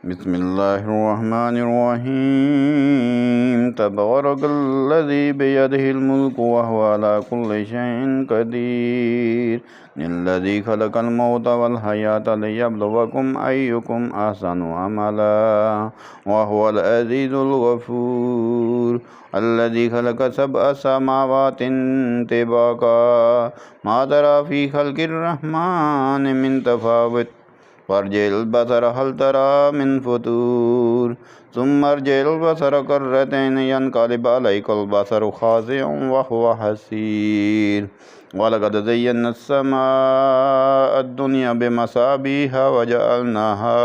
बिस्मिल्लाहिर्रहमानिर्रहीम। तबारकल्लज़ी बियदिहिल मुल्कु व हुवा अला कुल्लि शैइन क़दीर। अल्लज़ी खलक़ल मौता वल हयाता लियब्लुवकुम अय्युकुम अहसनु अमला व हुवल अज़ीज़ुल गफ़ूर। अल्लज़ी खलक़ सबअ समावातिन तिबाक़ा मा तरा फ़ी ख़ल्क़िर रहमानि मिन तफ़ावुत फर्जिल बसर हल तरा मिन फुतूर सुम्मा अर्जिल बसर कर्रतैन यनक़लिब अलैकल बसरु ख़ासिअन व हुवा हसीर। वलक़द ज़य्यना अस्समाअ अद्दुनिया बिमसाबीहा वजअलनाहा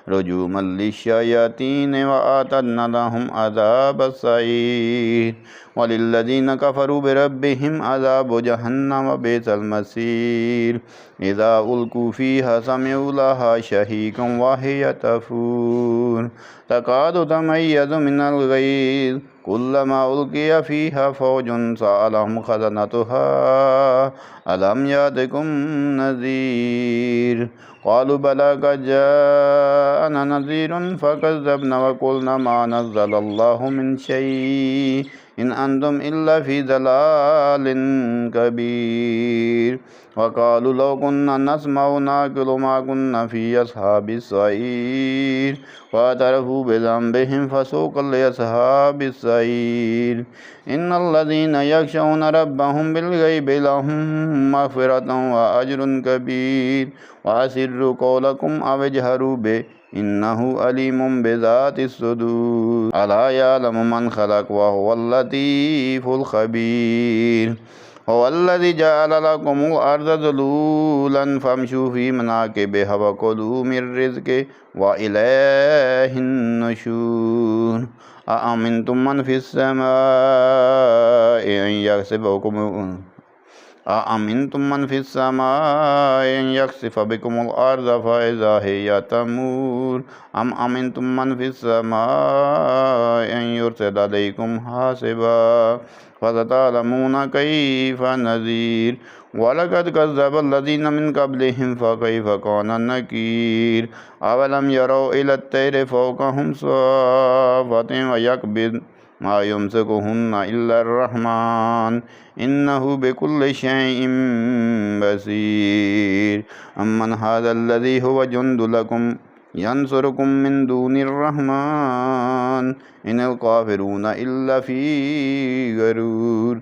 रुजूमन लिश्शयातीन व अअतदना लहुम अज़ाबस सईर। वलिल्लज़ीन कफ़रू बिरब्बिहिम अज़ाबु जहन्नम व बि'सल मसीर। इज़ा उल्क़ू फ़ीहा समिअू लहा शहीक़न व हिय तफ़ूर तकादु तमय्यज़ु मिनल ग़ैज़ कुल्लमा उल्क़िय फ़ीहा फ़ौजुन सअलहुम ख़ज़नतुहा अलम यातिकुम नज़ीर क़ालू बला क़द जाअना नज़ीरुन फ़कज़्ज़बना व क़ुलना मा नज़्ज़लल्लाहु मिन शैइन इन अंतुम इल्ला फ़ी ज़लालिन कबीर। वक़ालू लौ कुन्ना नस्मअु नअक़िलु मा कुन्ना फ़ी अस्हाबिस सईर फ़अतरफ़ू बिज़ंबिहिम फ़सुक़्क़न लिअस्हाबिस सईर। इन्नल्लज़ीन यख़शौना रब्बहुम बिलग़ैबि लहुम मग़फ़िरतुन व अज्रुन कबीर। वअसिर्रू क़ौलकुम अव इजहरू बिही इन्नहु अलीमुम बिज़ातिस सुदूर। अला यअलमु मन ख़लक़ व हुवल लतीफ़ुल ख़बीर। हुवल्लज़ी जअल लकुमुल अर्ज़ ज़ुलूलन फ़म्शू फ़ी मनाकिबिहा व कुलू मिर रिज़्क़िही व इलैहिन नुशूर। अअमिनतुम मन फ़िस समाइ अन यख़सिफ़ बिकुमुल अर्ज़ फ़इज़ा हिय तमूर अम अमिनतुम मन फ़िस समाइ अन युरसिला अलैकुम हासिबा फ़सतअलमून कैफ़ नज़ीर। वलक़द कज़्ज़बल्लज़ीन मिन क़ब्लिहिम फ़कैफ़ कान नकीर। अवलम यरौ इलत तैरि फ़ौक़हुम साफ़ातिन व यक़बिज़न मा युमसिकुहुन्ना इल्लर रहमान इन्नहु बिकुल्लि शैइन बसीर। अम्मन हाज़ल्लज़ी हुव जुन्दुन लकुम यंसुरुकुम मिन दूनिर रहमान इनिल काफ़िरून इल्ला फ़ी ग़ुरूर।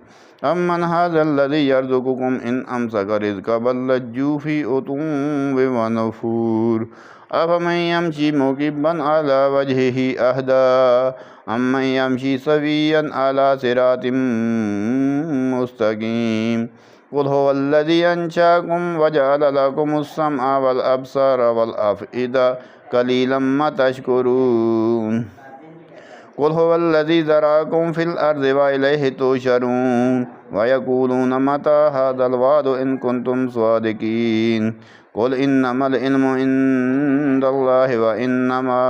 अम्मन हाज़ल्लज़ी यर्ज़ुक़ुकुम इन अमसक रिज़्क़हु बल लज्जू फ़ी उतुव्विन व नुफ़ूर। अफ़मन यमशी मुकिब्बन अला वजहिही अहदा अम्मन यमशी सविय्यन अला सिरातिम मुस्तक़ीम। क़ुल हुवल्लज़ी अंशअकुम व जअल लकुमुस समअ वल अब्सार वल अफ़इदा क़लीलन मा तशकुरून। क़ुल हुवल्लज़ी ज़रअकुम फ़िल अर्ज़ि व इलैहि तुहशरून। व यक़ूलून मता हाज़ल वअदु इन कुन्तुम सादिक़ीन। क़ुल इन्नमल इल्मु इंदल्लाहि व इन्नमा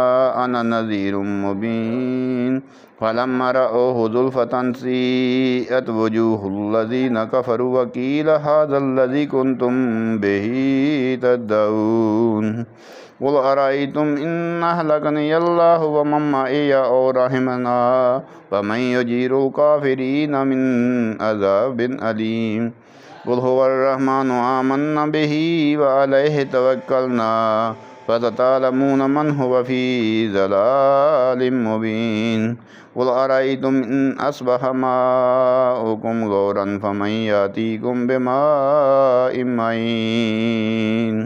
अना नज़ीरुम मुबीन। फ़लम्मा रअऊहु ज़ुल्फ़तन सीअत वुजूहुल्लज़ीन कफ़रू व क़ील हाज़ल्लज़ी कुन्तुम बिही तद्दऊन। क़ुल अरअय्तुम इन अह्लकनियल्लाहु व मन मइय औ रहमना फ़मन युजीरुल काफ़िरीन मिन अज़ाबिन अलीम। क़ुल हुवर्रहमानु आमन्ना बिही व अलैहि तवक्कलना फ़सतअलमून मन हुव फ़ी ज़लालिम मुबीन। क़ुल अरअय्तुम इन अस्बह माउकुम गौरन फ़मन यातीकुम बिमाइन मईन।